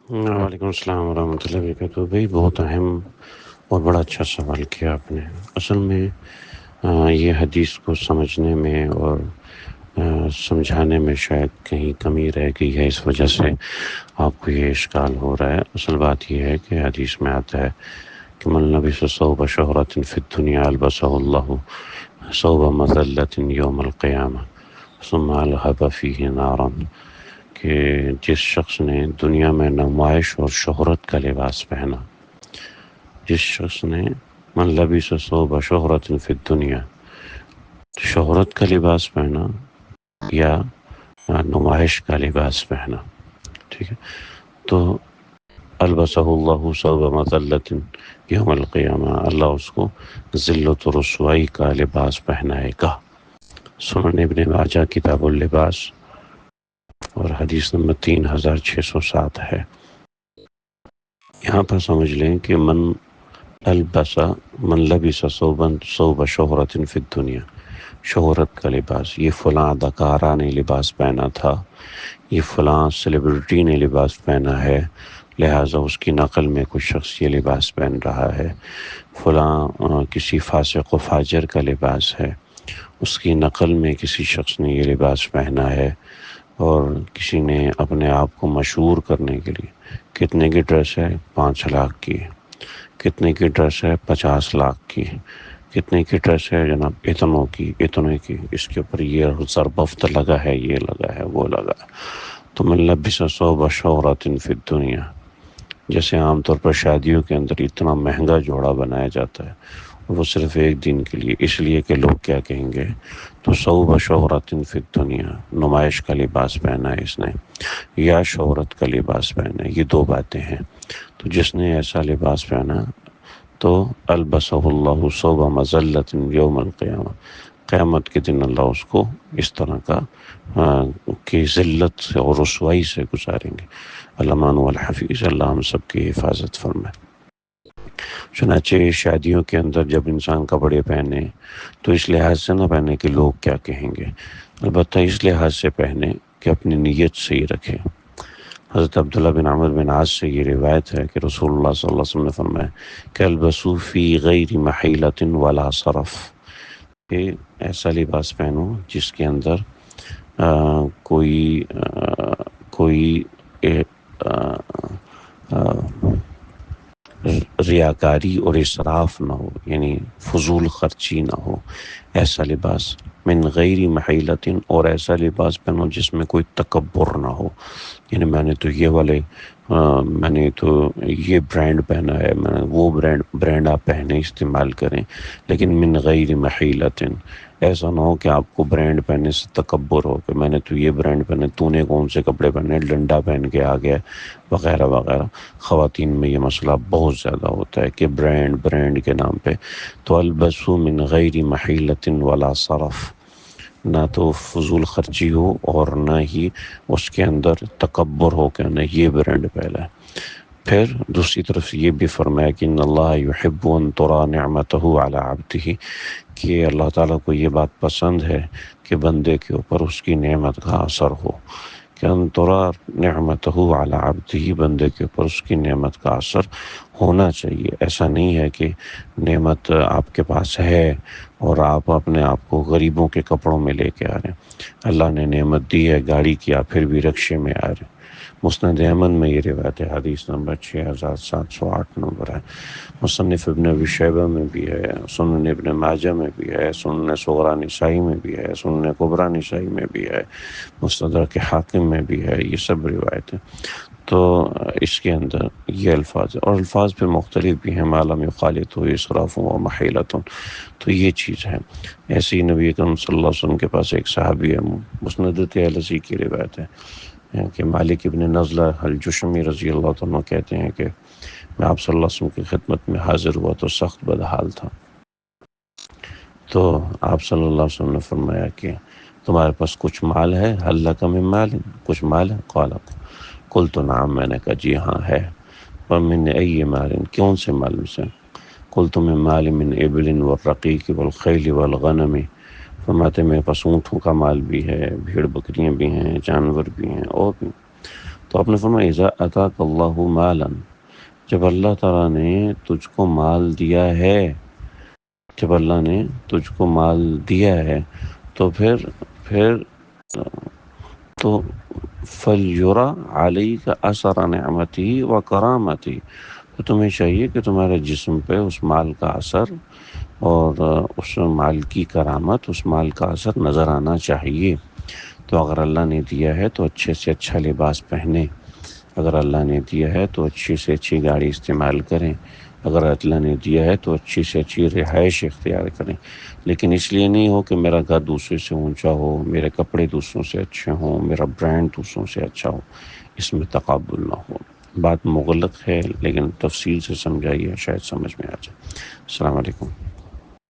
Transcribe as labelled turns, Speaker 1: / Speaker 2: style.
Speaker 1: وعلیکم السلام ورحمۃ اللہ وبرکاتہ۔ بھائی بہت اہم اور بڑا اچھا سوال کیا آپ نے۔ اصل میں یہ حدیث کو سمجھنے میں اور سمجھانے میں شاید کہیں کمی رہ گئی ہے، اس وجہ سے آپ کو یہ اشکال ہو رہا ہے۔ اصل بات یہ ہے کہ حدیث میں آتا ہے کہ من لبس ثوب شہرۃ فی الدنیا البسہ اللہ ثوب مذلۃ یوم القیامہ ثم الہب فیہ نارا، کہ جس شخص نے دنیا میں نمائش اور شہرت کا لباس پہنا، جس شخص نے من لبس ثوب شہرۃ فی الدنیا، شہرت کا لباس پہنا یا نمائش کا لباس پہنا، ٹھیک ہے، تو البسہ اللہ ثوب مذلۃ یوم القیامہ، اللہ اس کو ذلت و رسوائی کا لباس پہنائے گا۔ سنن ابن ماجہ کتاب اللباس اور حدیث نمبر 3607 ہے۔ یہاں پر سمجھ لیں کہ من لبس ثوب شہرت فی الدنیا، شہرت کا لباس، یہ فلاں اداکارہ نے لباس پہنا تھا، یہ فلاں سیلیبریٹی نے لباس پہنا ہے، لہٰذا اس کی نقل میں کوئی شخص یہ لباس پہن رہا ہے، فلاں کسی فاسق و فاجر کا لباس ہے، اس کی نقل میں کسی شخص نے یہ لباس پہنا ہے، اور کسی نے اپنے آپ کو مشہور کرنے کے لیے، کتنے کی ڈریس ہے؟ 5 لاکھ کی، کتنے کی ڈریس ہے؟ 50 لاکھ کی، کتنے کی ڈریس ہے جناب؟ اتنوں کی، اتنے کی، اس کے اوپر یہ زربفت لگا ہے، یہ لگا ہے، وہ لگا ہے۔ تو من لبس ثوب شہرۃ فی الدنیا، جیسے عام طور پر شادیوں کے اندر اتنا مہنگا جوڑا بنایا جاتا ہے، وہ صرف ایک دن کے لیے، اس لیے کہ لوگ کیا کہیں گے، تو ثوب شہرۃ فی الدنیا، نمائش کا لباس پہنا ہے اس نے یا شہرت کا لباس پہنا ہے، یہ 2 باتیں ہیں۔ تو جس نے ایسا لباس پہنا تو البسہ اللہ ثوب مذلۃ یوم القیامہ، قیامت کے دن اللہ اس کو اس طرح کا کی ذلت سے اور رسوائی سے گزاریں گے۔ الامان والحفیظ، اللہ ہم سب کی حفاظت فرمائے۔ چنانچہ شادیوں کے اندر جب انسان کپڑے پہنے تو اس لحاظ سے نہ پہنے کہ لوگ کیا کہیں گے، البتہ اس لحاظ سے پہنے کہ اپنی نیت صحیح رکھے۔ حضرت عبداللہ بن عمر بن عاص سے یہ روایت ہے کہ رسول اللہ صلی اللہ علیہ وسلم نے فرمایا کہ البسوا فی غیر محیلۃ ولا صرف، کہ ایسا لباس پہنو جس کے اندر کوئی ریاکاری اور اسراف نہ ہو، یعنی فضول خرچی نہ ہو، ایسا لباس من غیر محیلۃ، اور ایسا لباس پہنو جس میں کوئی تکبر نہ ہو، یعنی میں نے تو یہ برانڈ پہنا ہے، میں نے وہ برانڈ آپ پہنے استعمال کریں، لیکن من غیر محیلۃ، ایسا نہ ہو کہ آپ کو برانڈ پہننے سے تکبر ہو کہ میں نے تو یہ برانڈ پہنے، تو نے کون سے کپڑے پہنے، ڈنڈا پہن کے آ گیا وغیرہ وغیرہ۔ خواتین میں یہ مسئلہ بہت زیادہ ہوتا ہے کہ برانڈ کے نام پہ۔ تو البسوا من غیر محیلۃ ولا صرف، نہ تو فضول خرچی ہو اور نہ ہی اس کے اندر تکبر ہو کہ نہیں یہ برانڈ پہلا ہے۔ پھر دوسری طرف یہ بھی فرمایا کہ ان اللہ یحب ان تری نعمتہ علی عبدہ، کہ اللہ تعالیٰ کو یہ بات پسند ہے کہ بندے کے اوپر اس کی نعمت کا اثر ہو، کہ ان تری نعمتہ علی عبدہ، بندے کے اوپر اس کی نعمت کا اثر ہونا چاہیے۔ ایسا نہیں ہے کہ نعمت آپ کے پاس ہے اور آپ اپنے آپ کو غریبوں کے کپڑوں میں لے کے آ رہے ہیں۔ اللہ نے نعمت دی ہے گاڑی کی، آپ پھر بھی رکشے میں آ رہے ہیں۔ مسند احمد میں یہ روایت ہے، حدیث نمبر 6708 نمبر ہے۔ مصنف ابن ابی شیبہ میں بھی ہے، سنن ابن ماجہ میں بھی ہے، سنن صغریٰ نسائی میں بھی ہے، سنن کبریٰ نسائی میں بھی ہے، مستدرک حاکم میں بھی ہے، یہ سب روایت ہے۔ تو اس کے اندر یہ الفاظ اور الفاظ پہ مختلف بھی ہیں، ما لم یخالط اسراف و محیلۃ، تو یہ چیز ہے۔ ایسی نبی اکرم صلی اللہ علیہ وسلم کے پاس ایک صحابی ہے، مسند طیالسی کی روایت ہے کہ مالک ابن نضلہ الجشمی رضی اللہ عنہ کہتے ہیں کہ میں آپ صلی اللہ علیہ وسلم کی خدمت میں حاضر ہوا تو سخت بدحال تھا، تو آپ صلی اللہ علیہ وسلم نے فرمایا کہ تمہارے پاس کچھ مال ہے، هل لک من مال، کچھ مال ہے؟ قال قلت نعم، میں نے کہا جی ہاں ہے۔ ومن ای مال، کون سے مال میں سے؟ قلت من مال من ابل والرقیق والخیل والغنم، فرماتے میرے پاس اونٹوں کا مال بھی ہے، بھیڑ بکریاں بھی ہیں، جانور بھی ہیں اور بھی۔ تو آپ نے فرمایا اذا اتاک اللہ مالا، جب اللہ تعالیٰ نے تجھ کو مال دیا ہے، جب اللہ نے تجھ کو مال دیا ہے تو پھر تو فَلْيُرَ عَلَيْكَ أَثَرَ نِعْمَتِهِ وَكَرَامَتِهِ، تو تمہیں چاہیے کہ تمہارے جسم پہ اس مال کا اثر اور اس مال کی کرامت، اس مال کا اثر نظر آنا چاہیے۔ تو اگر اللہ نے دیا ہے تو اچھے سے اچھا لباس پہنیں، اگر اللہ نے دیا ہے تو اچھی سے اچھی گاڑی استعمال کریں، اگر اللہ نے دیا ہے تو اچھی سے اچھی رہائش اختیار کریں، لیکن اس لیے نہیں ہو کہ میرا گھر دوسرے سے اونچا ہو، میرے کپڑے دوسروں سے اچھے ہوں، میرا برانڈ دوسروں سے اچھا ہو، اس میں تقابل نہ ہو۔ بات مغلق ہے لیکن تفصیل سے سمجھائیے، شاید سمجھ میں آ جائے۔ السلام علیکم۔